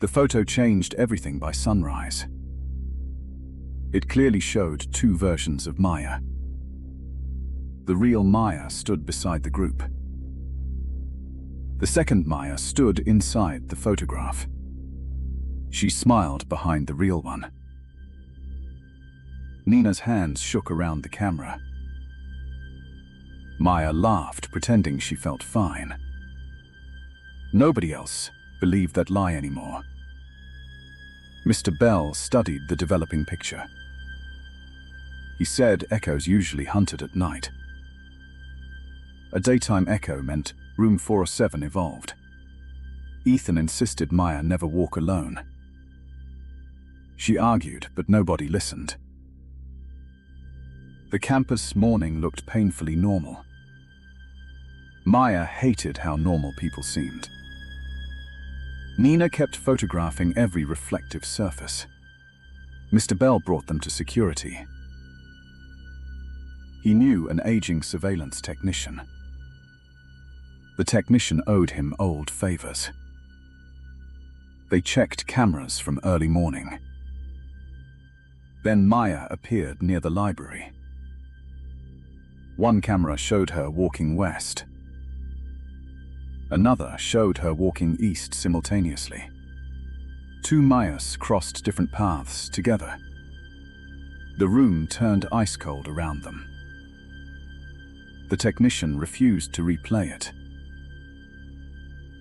The photo changed everything by sunrise. It clearly showed two versions of Maya. The real Maya stood beside the group. The second Maya stood inside the photograph. She smiled behind the real one. Nina's hands shook around the camera. Maya laughed, pretending she felt fine. Nobody else believed that lie anymore. Mr. Bell studied the developing picture. He said echoes usually hunted at night. A daytime echo meant room 407 evolved. Ethan insisted Maya never walk alone. She argued, but nobody listened. The campus morning looked painfully normal. Maya hated how normal people seemed. Nina kept photographing every reflective surface. Mr. Bell brought them to security. He knew an aging surveillance technician. The technician owed him old favors. They checked cameras from early morning. Then Maya appeared near the library. One camera showed her walking west. Another showed her walking east simultaneously. Two Mayas crossed different paths together. The room turned ice cold around them. The technician refused to replay it.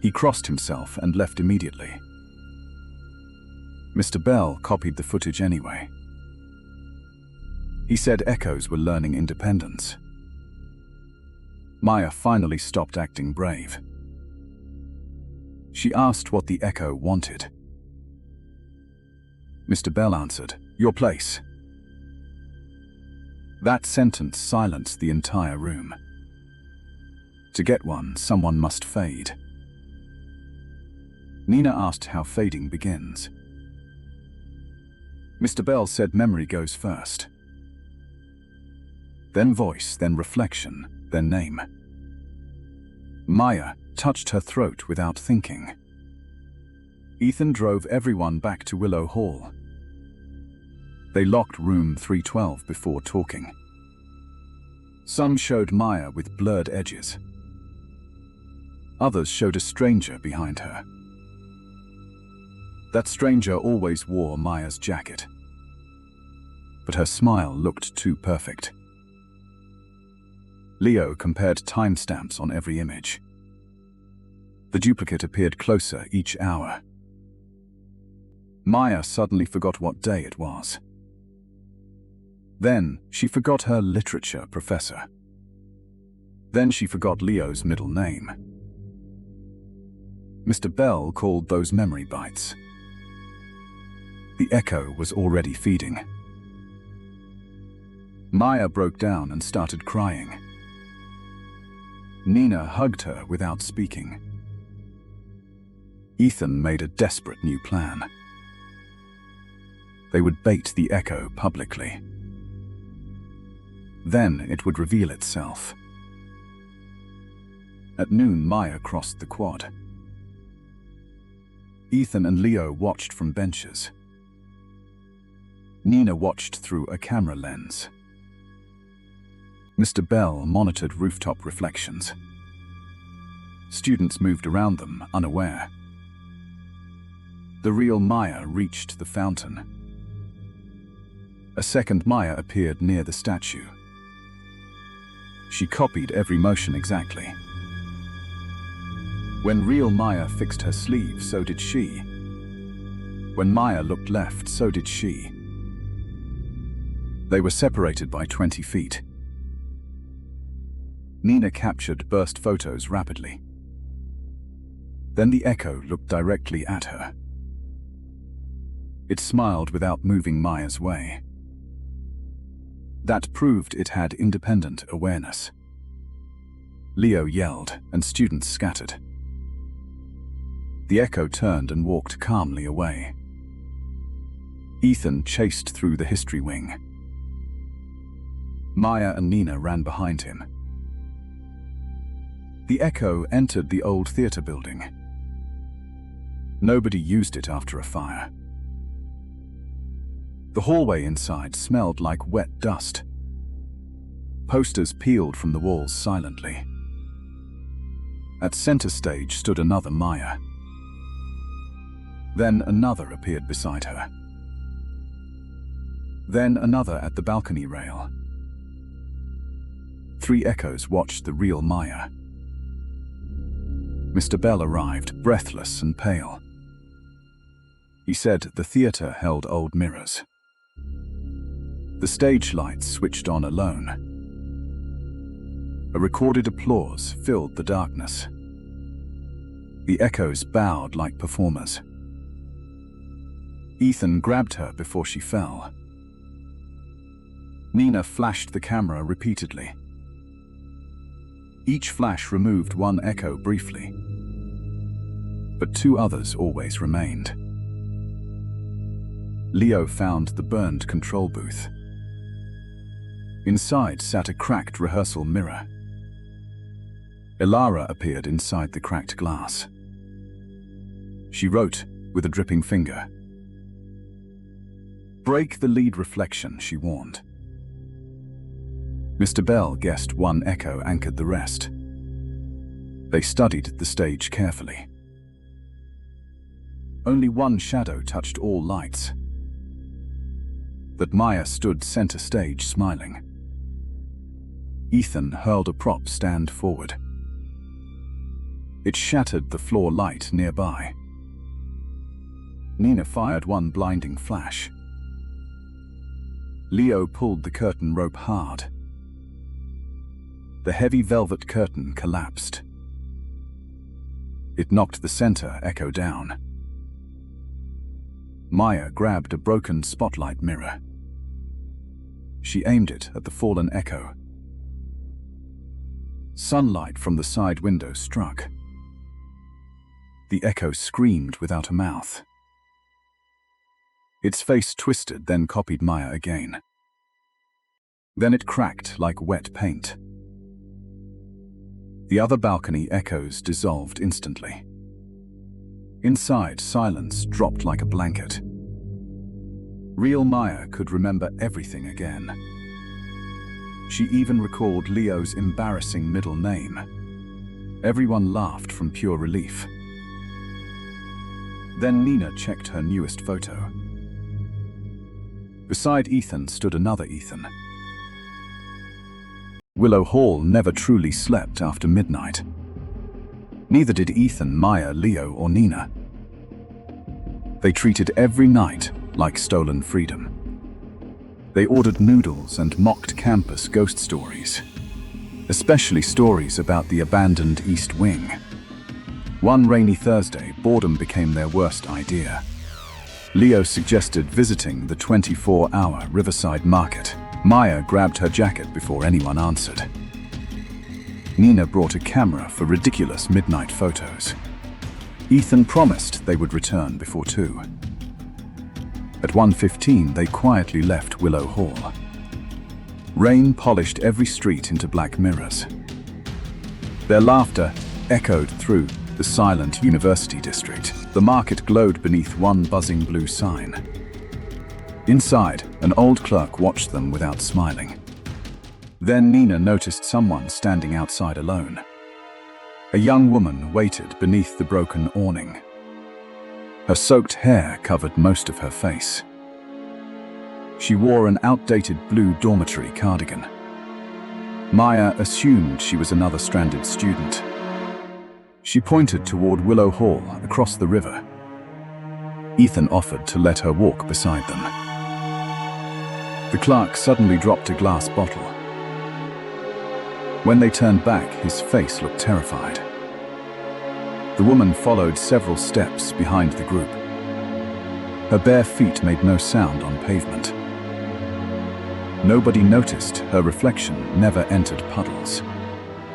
He crossed himself and left immediately. Mr. Bell copied the footage anyway. He said echoes were learning independence. Maya finally stopped acting brave. She asked what the echo wanted. Mr. Bell answered, "Your place." That sentence silenced the entire room. To get one, someone must fade. Nina asked how fading begins. Mr. Bell said memory goes first. Then voice, then reflection, then name. Maya touched her throat without thinking. Ethan drove everyone back to Willow Hall. They locked room 312 before talking. Some showed Maya with blurred edges. Others showed a stranger behind her. That stranger always wore Maya's jacket. But her smile looked too perfect. Leo compared timestamps on every image. The duplicate appeared closer each hour. Maya suddenly forgot what day it was. Then she forgot her literature professor. Then she forgot Leo's middle name. Mr. Bell called those memory bites. The echo was already feeding. Maya broke down and started crying. Nina hugged her without speaking. Ethan made a desperate new plan. They would bait the echo publicly. Then it would reveal itself. At noon, Maya crossed the quad. Ethan and Leo watched from benches. Nina watched through a camera lens. Mr. Bell monitored rooftop reflections. Students moved around them, unaware. The real Maya reached the fountain. A second Maya appeared near the statue. She copied every motion exactly. When real Maya fixed her sleeve, so did she. When Maya looked left, so did she. They were separated by 20 feet. Nina captured burst photos rapidly. Then the echo looked directly at her. It smiled without moving Maya's way. That proved it had independent awareness. Leo yelled, and students scattered. The echo turned and walked calmly away. Ethan chased through the history wing. Maya and Nina ran behind him. The echo entered the old theater building. Nobody used it after a fire. The hallway inside smelled like wet dust. Posters peeled from the walls silently. At center stage stood another Maya. Then another appeared beside her. Then another at the balcony rail. 3 echoes watched the real Maya. Mr. Bell arrived, breathless and pale. He said the theater held old mirrors. The stage lights switched on alone. A recorded applause filled the darkness. The echoes bowed like performers. Ethan grabbed her before she fell. Nina flashed the camera repeatedly. Each flash removed one echo briefly, but 2 others always remained. Leo found the burned control booth. Inside sat a cracked rehearsal mirror. Elara appeared inside the cracked glass. She wrote with a dripping finger. "Break the lead reflection," she warned. Mr. Bell guessed one echo anchored the rest. They studied the stage carefully. Only one shadow touched all lights. That Maya stood center stage smiling. Ethan hurled a prop stand forward. It shattered the floor light nearby. Nina fired one blinding flash. Leo pulled the curtain rope hard. The heavy velvet curtain collapsed. It knocked the center echo down. Maya grabbed a broken spotlight mirror. She aimed it at the fallen echo. Sunlight from the side window struck. The echo screamed without a mouth. Its face twisted, then copied Maya again. Then it cracked like wet paint. The other balcony echoes dissolved instantly. Inside, silence dropped like a blanket. Real Maya could remember everything again. She even recalled Leo's embarrassing middle name. Everyone laughed from pure relief. Then Nina checked her newest photo. Beside Ethan stood another Ethan. Willow Hall never truly slept after midnight. Neither did Ethan, Maya, Leo, or Nina. They treated every night like stolen freedom. They ordered noodles and mocked campus ghost stories, especially stories about the abandoned East Wing. One rainy Thursday, boredom became their worst idea. Leo suggested visiting the 24-hour Riverside Market. Maya grabbed her jacket before anyone answered. Nina brought a camera for ridiculous midnight photos. Ethan promised they would return before 2. At 1:15, they quietly left Willow Hall. Rain polished every street into black mirrors. Their laughter echoed through the silent university district. The market glowed beneath one buzzing blue sign. Inside, an old clerk watched them without smiling. Then Nina noticed someone standing outside alone. A young woman waited beneath the broken awning. Her soaked hair covered most of her face. She wore an outdated blue dormitory cardigan. Maya assumed she was another stranded student. She pointed toward Willow Hall across the river. Ethan offered to let her walk beside them. The clerk suddenly dropped a glass bottle. When they turned back, his face looked terrified. The woman followed several steps behind the group. Her bare feet made no sound on pavement. Nobody noticed her reflection never entered puddles.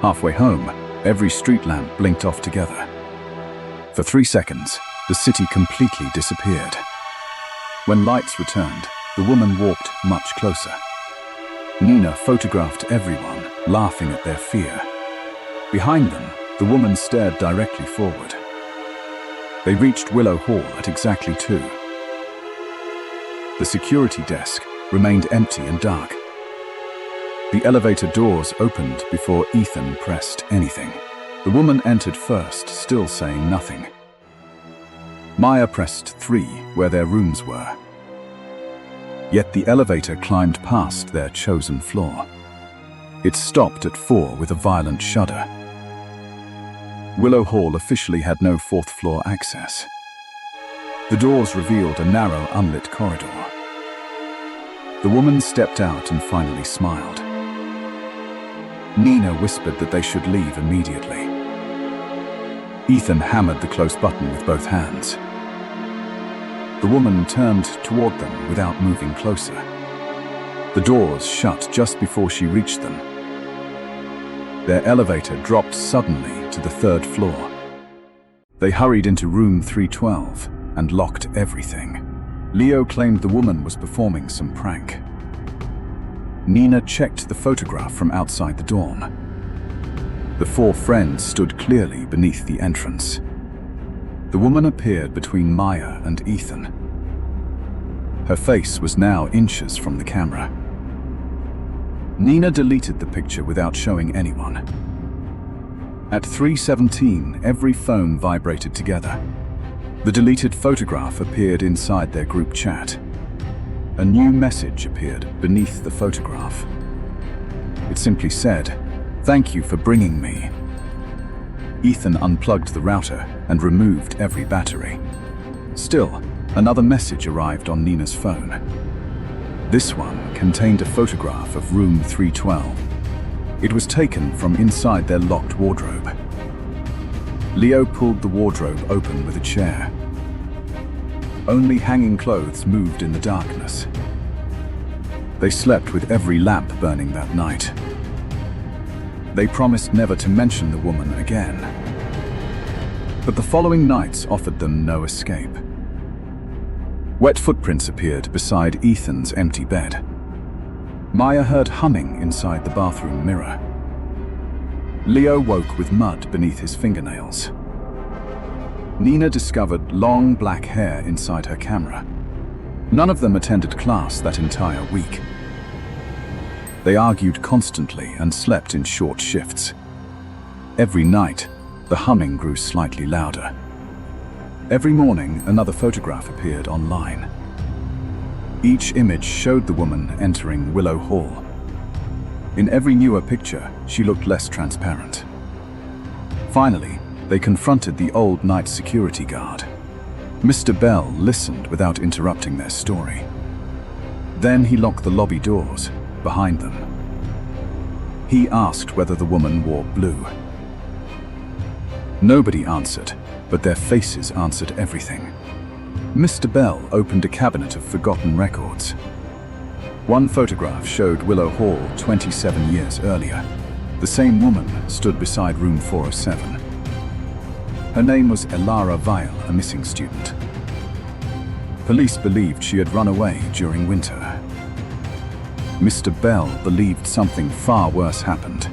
Halfway home, every street lamp blinked off together. For 3 seconds, the city completely disappeared. When lights returned, the woman walked much closer. Nina photographed everyone, laughing at their fear. Behind them, the woman stared directly forward. They reached Willow Hall at exactly 2. The security desk remained empty and dark. The elevator doors opened before Ethan pressed anything. The woman entered first, still saying nothing. Maya pressed 3 where their rooms were. Yet the elevator climbed past their chosen floor. It stopped at 4 with a violent shudder. Willow Hall officially had no 4th floor access. The doors revealed a narrow, unlit corridor. The woman stepped out and finally smiled. Nina whispered that they should leave immediately. Ethan hammered the close button with both hands. The woman turned toward them without moving closer. The doors shut just before she reached them. Their elevator dropped suddenly to the 3rd floor. They hurried into room 312 and locked everything. Leo claimed the woman was performing some prank. Nina checked the photograph from outside the dorm. The 4 friends stood clearly beneath the entrance. The woman appeared between Maya and Ethan. Her face was now inches from the camera. Nina deleted the picture without showing anyone. At 3:17, every phone vibrated together. The deleted photograph appeared inside their group chat. A new message appeared beneath the photograph. It simply said, "Thank you for bringing me." Ethan unplugged the router and removed every battery. Still, another message arrived on Nina's phone. This one contained a photograph of room 312. It was taken from inside their locked wardrobe. Leo pulled the wardrobe open with a chair. Only hanging clothes moved in the darkness. They slept with every lamp burning that night. They promised never to mention the woman again. But the following nights offered them no escape. Wet footprints appeared beside Ethan's empty bed. Maya heard humming inside the bathroom mirror. Leo woke with mud beneath his fingernails. Nina discovered long black hair inside her camera. None of them attended class that entire week. They argued constantly and slept in short shifts. Every night, the humming grew slightly louder. Every morning, another photograph appeared online. Each image showed the woman entering Willow Hall. In every newer picture, she looked less transparent. Finally, they confronted the old night security guard. Mr. Bell listened without interrupting their story. Then he locked the lobby doors behind them. He asked whether the woman wore blue. Nobody answered, but their faces answered everything. Mr. Bell opened a cabinet of forgotten records. One photograph showed Willow Hall 27 years earlier. The same woman stood beside room 407. Her name was Elara Weil, a missing student. Police believed she had run away during winter. Mr. Bell believed something far worse happened.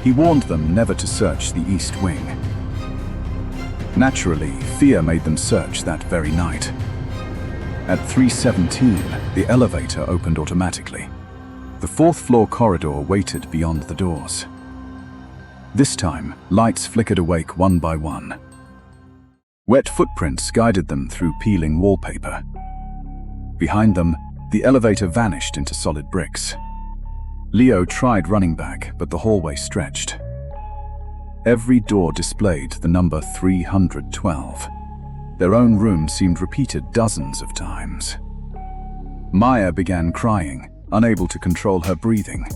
He warned them never to search the East Wing. Naturally, fear made them search that very night. At 3:17, the elevator opened automatically. The 4th floor corridor waited beyond the doors. This time, lights flickered awake one by one. Wet footprints guided them through peeling wallpaper. Behind them, the elevator vanished into solid bricks. Leo tried running back, but the hallway stretched. Every door displayed the number 312. Their own room seemed repeated dozens of times. Maya began crying, unable to control her breathing.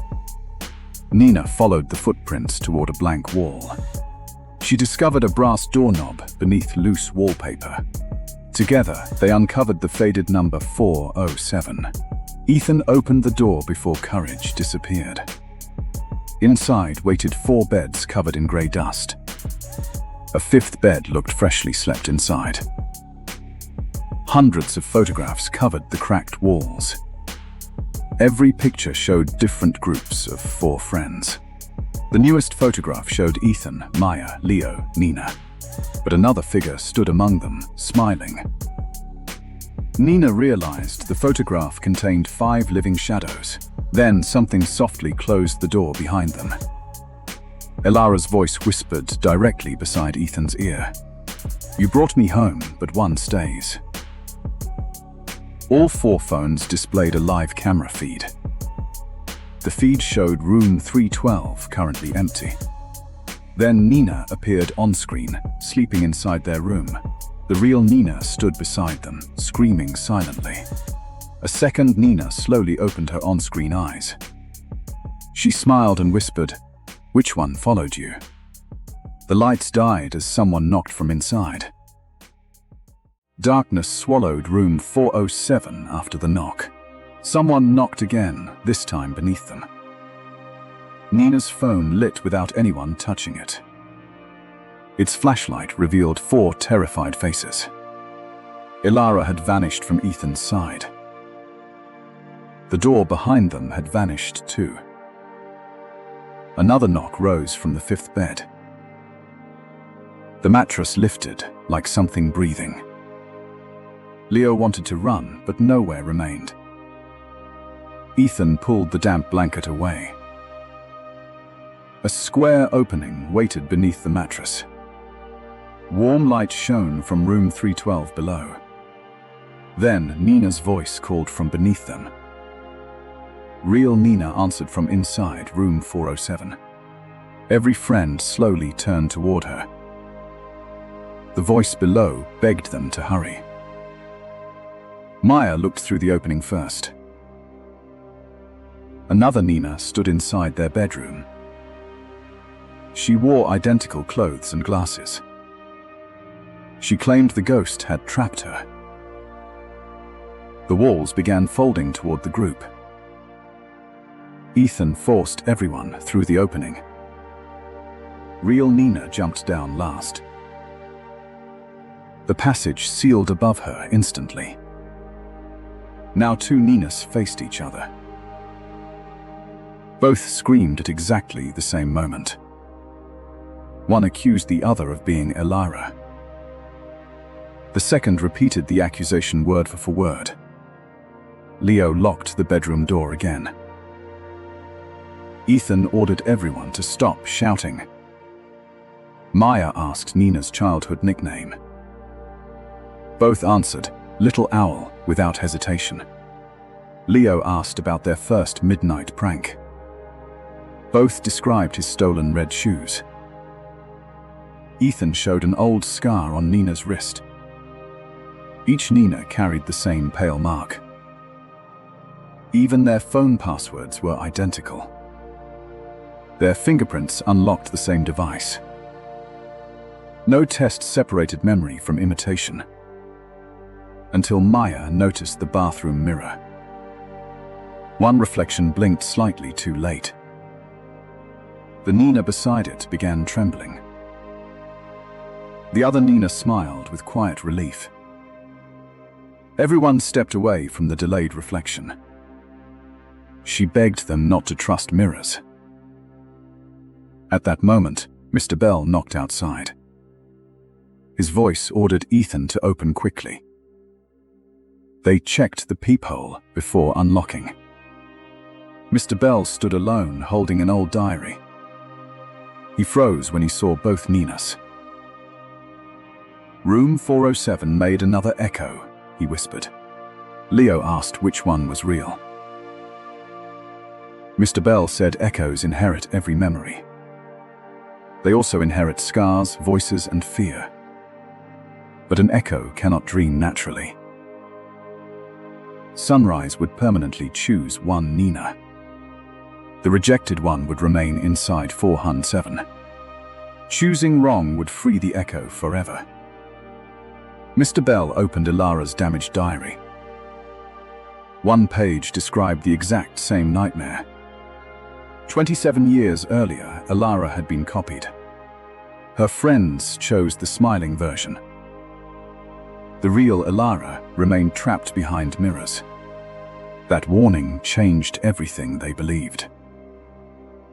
Nina followed the footprints toward a blank wall. She discovered a brass doorknob beneath loose wallpaper. Together, they uncovered the faded number 407. Ethan opened the door before courage disappeared. Inside waited 4 beds covered in grey dust. A 5th bed looked freshly slept inside. Hundreds of photographs covered the cracked walls. Every picture showed different groups of 4 friends. The newest photograph showed Ethan, Maya, Leo, Nina. But another figure stood among them, smiling. Nina realized the photograph contained 5 living shadows. Then something softly closed the door behind them. Elara's voice whispered directly beside Ethan's ear. "You brought me home, but one stays." All 4 phones displayed a live camera feed. The feed showed room 312 currently empty. Then Nina appeared on screen, sleeping inside their room. The real Nina stood beside them, screaming silently. A second Nina slowly opened her on-screen eyes. She smiled and whispered, "Which one followed you?" The lights died as someone knocked from inside. Darkness swallowed room 407 after the knock. Someone knocked again, this time beneath them. Nina's phone lit without anyone touching it. Its flashlight revealed 4 terrified faces. Elara had vanished from Ethan's side. The door behind them had vanished too. Another knock rose from the 5th bed. The mattress lifted, like something breathing. Leo wanted to run, but nowhere remained. Ethan pulled the damp blanket away. A square opening waited beneath the mattress. Warm light shone from room 312 below. Then Nina's voice called from beneath them. Real Nina answered from inside room 407. Every friend slowly turned toward her. The voice below begged them to hurry. Maya looked through the opening first. Another Nina stood inside their bedroom. She wore identical clothes and glasses. She claimed the ghost had trapped her. The walls began folding toward the group. Ethan forced everyone through the opening. Real Nina jumped down last. The passage sealed above her instantly. Now 2 Ninas faced each other. Both screamed at exactly the same moment. One accused the other of being Elara. The second repeated the accusation word for word. Leo locked the bedroom door again. Ethan ordered everyone to stop shouting. Maya asked Nina's childhood nickname. Both answered, "Little Owl," without hesitation. Leo asked about their first midnight prank. Both described his stolen red shoes. Ethan showed an old scar on Nina's wrist. Each Nina carried the same pale mark. Even their phone passwords were identical. Their fingerprints unlocked the same device. No test separated memory from imitation. Until Maya noticed the bathroom mirror. One reflection blinked slightly too late. The Nina beside it began trembling. The other Nina smiled with quiet relief. Everyone stepped away from the delayed reflection. She begged them not to trust mirrors. At that moment, Mr. Bell knocked outside. His voice ordered Ethan to open quickly. They checked the peephole before unlocking. Mr. Bell stood alone, holding an old diary. He froze when he saw both Ninas. "Room 407 made another echo," he whispered. Leo asked which one was real. Mr. Bell said echoes inherit every memory. They also inherit scars, voices, and fear. But an echo cannot dream naturally. Sunrise would permanently choose one Nina. The rejected one would remain inside 407. Choosing wrong would free the echo forever. Mr. Bell opened Elara's damaged diary. One page described the exact same nightmare. 27 years earlier, Elara had been copied. Her friends chose the smiling version. The real Elara remained trapped behind mirrors. That warning changed everything they believed.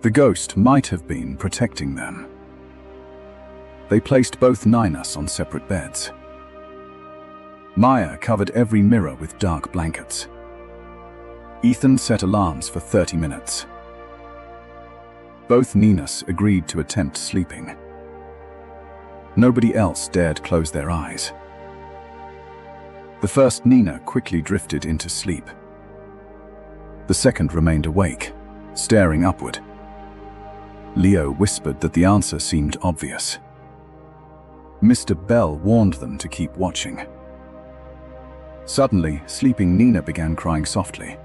The ghost might have been protecting them. They placed both Ninas on separate beds. Maya covered every mirror with dark blankets. Ethan set alarms for 30 minutes. Both Ninas agreed to attempt sleeping. Nobody else dared close their eyes. The first Nina quickly drifted into sleep. The second remained awake, staring upward. Leo whispered that the answer seemed obvious. Mr. Bell warned them to keep watching. Suddenly, sleeping Nina began crying softly.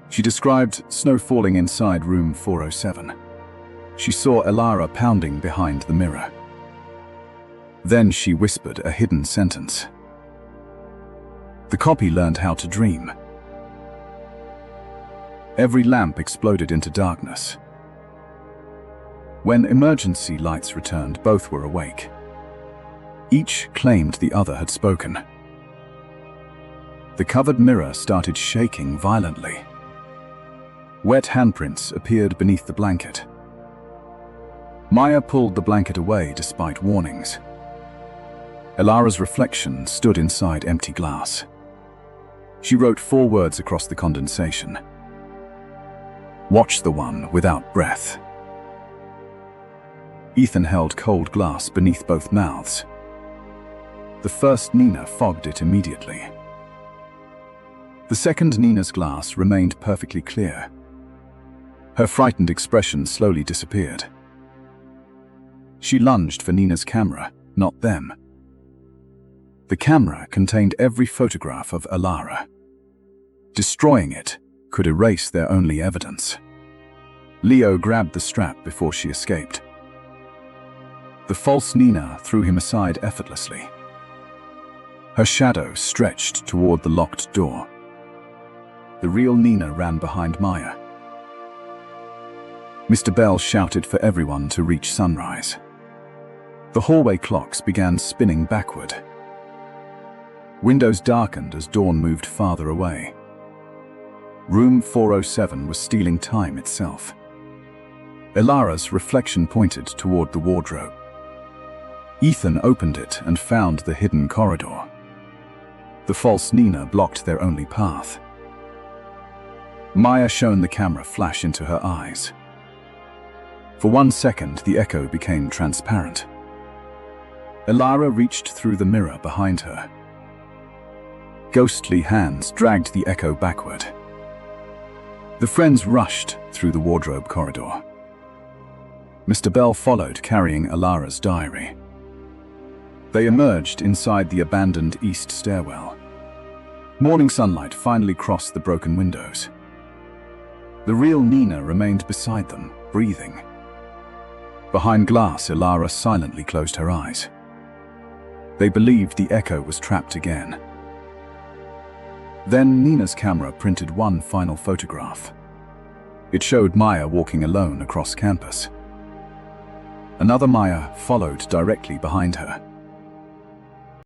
She described snow falling inside room 407. She saw Elara pounding behind the mirror. Then she whispered a hidden sentence. The copy learned how to dream. Every lamp exploded into darkness. When emergency lights returned, both were awake. Each claimed the other had spoken. The covered mirror started shaking violently. Wet handprints appeared beneath the blanket. Maya pulled the blanket away despite warnings. Elara's reflection stood inside empty glass. She wrote 4 words across the condensation. "Watch the one without breath." Ethan held cold glass beneath both mouths. The first Nina fogged it immediately. The second Nina's glass remained perfectly clear. Her frightened expression slowly disappeared. She lunged for Nina's camera, not them. The camera contained every photograph of Elara. Destroying it could erase their only evidence. Leo grabbed the strap before she escaped. The false Nina threw him aside effortlessly. Her shadow stretched toward the locked door. The real Nina ran behind Maya. Mr. Bell shouted for everyone to reach sunrise. The hallway clocks began spinning backward. Windows darkened as dawn moved farther away. Room 407 was stealing time itself. Elara's reflection pointed toward the wardrobe. Ethan opened it and found the hidden corridor. The false Nina blocked their only path. Maya shone the camera flash into her eyes. For 1 second, the echo became transparent. Elara reached through the mirror behind her. Ghostly hands dragged the echo backward. The friends rushed through the wardrobe corridor. Mr. Bell followed, carrying Elara's diary. They emerged inside the abandoned east stairwell. Morning sunlight finally crossed the broken windows. The real Nina remained beside them, breathing. Behind glass, Elara silently closed her eyes. They believed the echo was trapped again. Then Nina's camera printed one final photograph. It showed Maya walking alone across campus. Another Maya followed directly behind her.